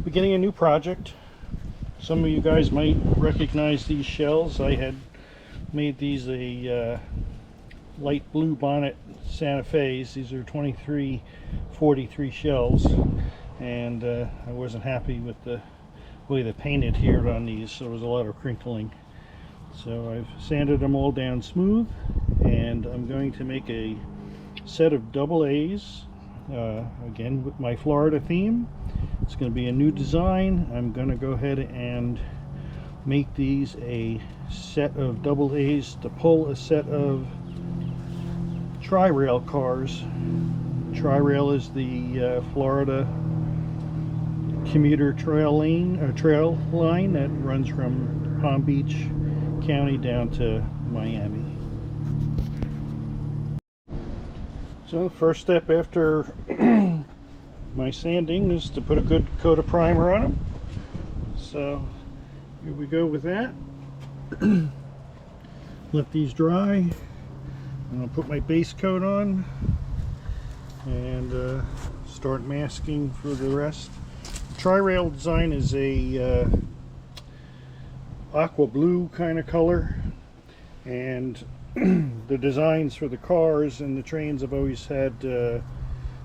Beginning a new project. Some of you guys might recognize these shells. I had made these a light blue bonnet Santa Fe's. These are 2343 shells, and I wasn't happy with the way they painted here on these, so there was a lot of crinkling. So I've sanded them all down smooth, and I'm going to make a set of double A's, again with my Florida theme. It's going to be a new design. I'm going to go ahead and make these a set of double A's to pull a set of TriRail cars. TriRail is the Florida commuter trail line that runs from Palm Beach County down to Miami. So the first step after my sanding is to put a good coat of primer on them. So here we go with that. Let these dry, and I'll put my base coat on and start masking for the rest. The TriRail design is a aqua blue kind of color, and the designs for the cars and the trains have always had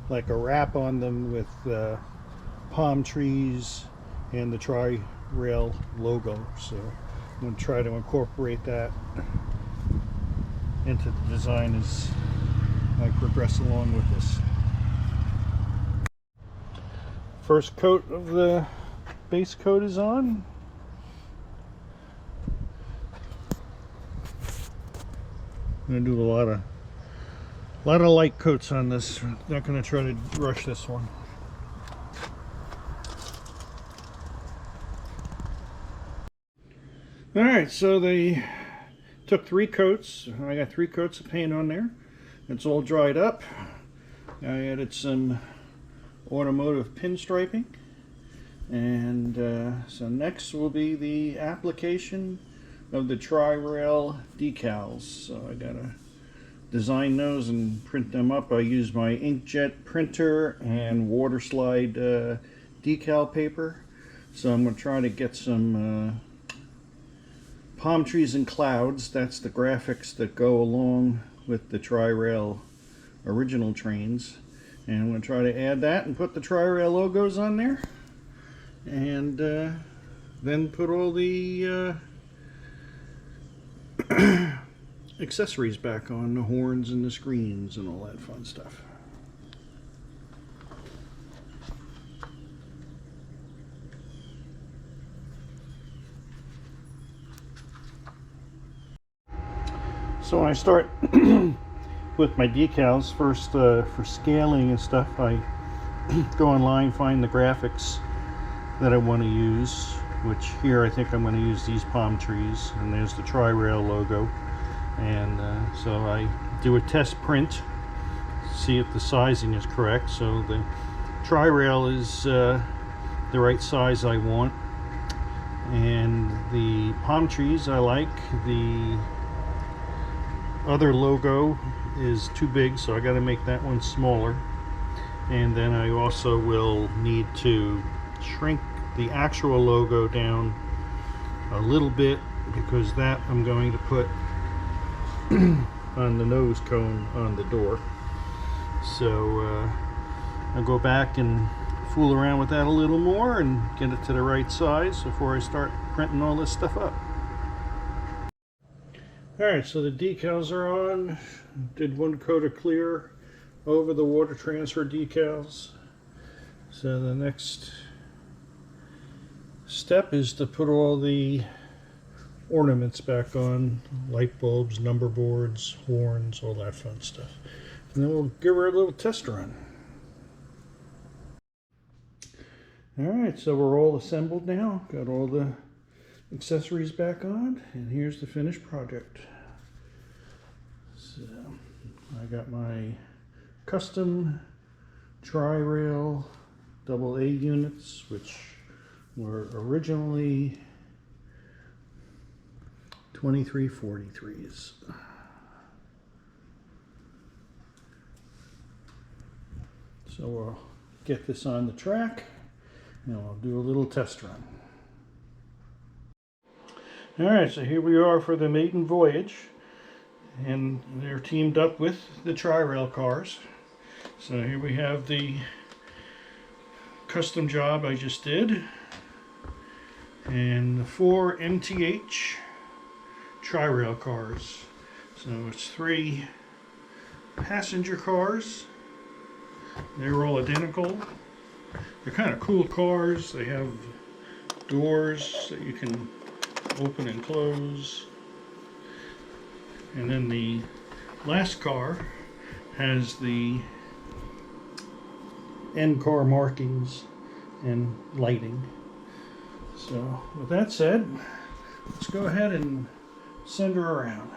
like a wrap on them with palm trees and the TriRail logo. So I'm going to try to incorporate that into the design as I progress along with this. First coat of the base coat is on. I'm going to do a lot of light coats on this. Not going to try to rush this one. Alright, so they took 3 coats. I got 3 coats of paint on there. It's all dried up. I added some automotive pinstriping. And so next will be the application of the TriRail decals. So I gotta design those and print them up. I use my inkjet printer and water slide decal paper. So I'm gonna try to get some palm trees and clouds. That's the graphics that go along with the TriRail original trains, and I'm going to try to add that and put the TriRail logos on there, and then put all the accessories back on, the horns and the screens and all that fun stuff. So when I start with my decals, first for scaling and stuff, I go online, find the graphics that I want to use, which here I think I'm going to use these palm trees, and there's the TriRail logo. And so I do a test print, see if the sizing is correct. So the TriRail is the right size I want, and the palm trees I like. The other logo is too big, so I got to make that one smaller. And then I also will need to shrink the actual logo down a little bit, because that I'm going to put on the nose cone on the door. So I'll go back and fool around with that a little more and get it to the right size before I start printing all this stuff up. Alright, so the decals are on. Did one coat of clear over the water transfer decals. So the next step is to put all the ornaments back on, light bulbs, number boards, horns, all that fun stuff. And then we'll give her a little test run. Alright, so we're all assembled now. Got all the accessories back on, and here's the finished project. So I got my custom TriRail AA units, which were originally 2343s. So we'll get this on the track and I'll do a little test run. Alright, so here we are for the maiden voyage, and they're teamed up with the TriRail cars. So here we have the custom job I just did, and the 4 MTH TriRail cars. So it's 3 passenger cars. They're all identical. They're kind of cool cars. They have doors that you can open and close. And then the last car has the end car markings and lighting. So with that said, let's go ahead and send her around.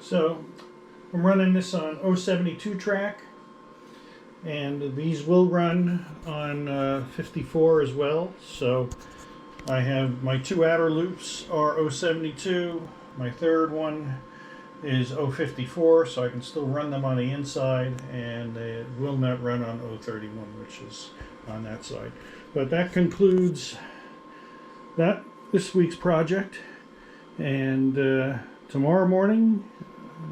So I'm running this on 072 track, and these will run on 54 as well. So I have my 2 outer loops are 072, my third one is 054, so I can still run them on the inside, and it will not run on 031, which is on that side. But that concludes this week's project, and tomorrow morning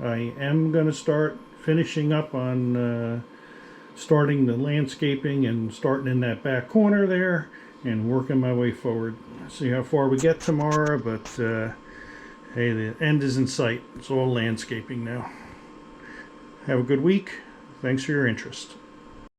I am going to start finishing up on starting the landscaping and starting in that back corner there and working my way forward. See how far we get tomorrow, but hey, the end is in sight. It's all landscaping now. Have a good week. Thanks for your interest.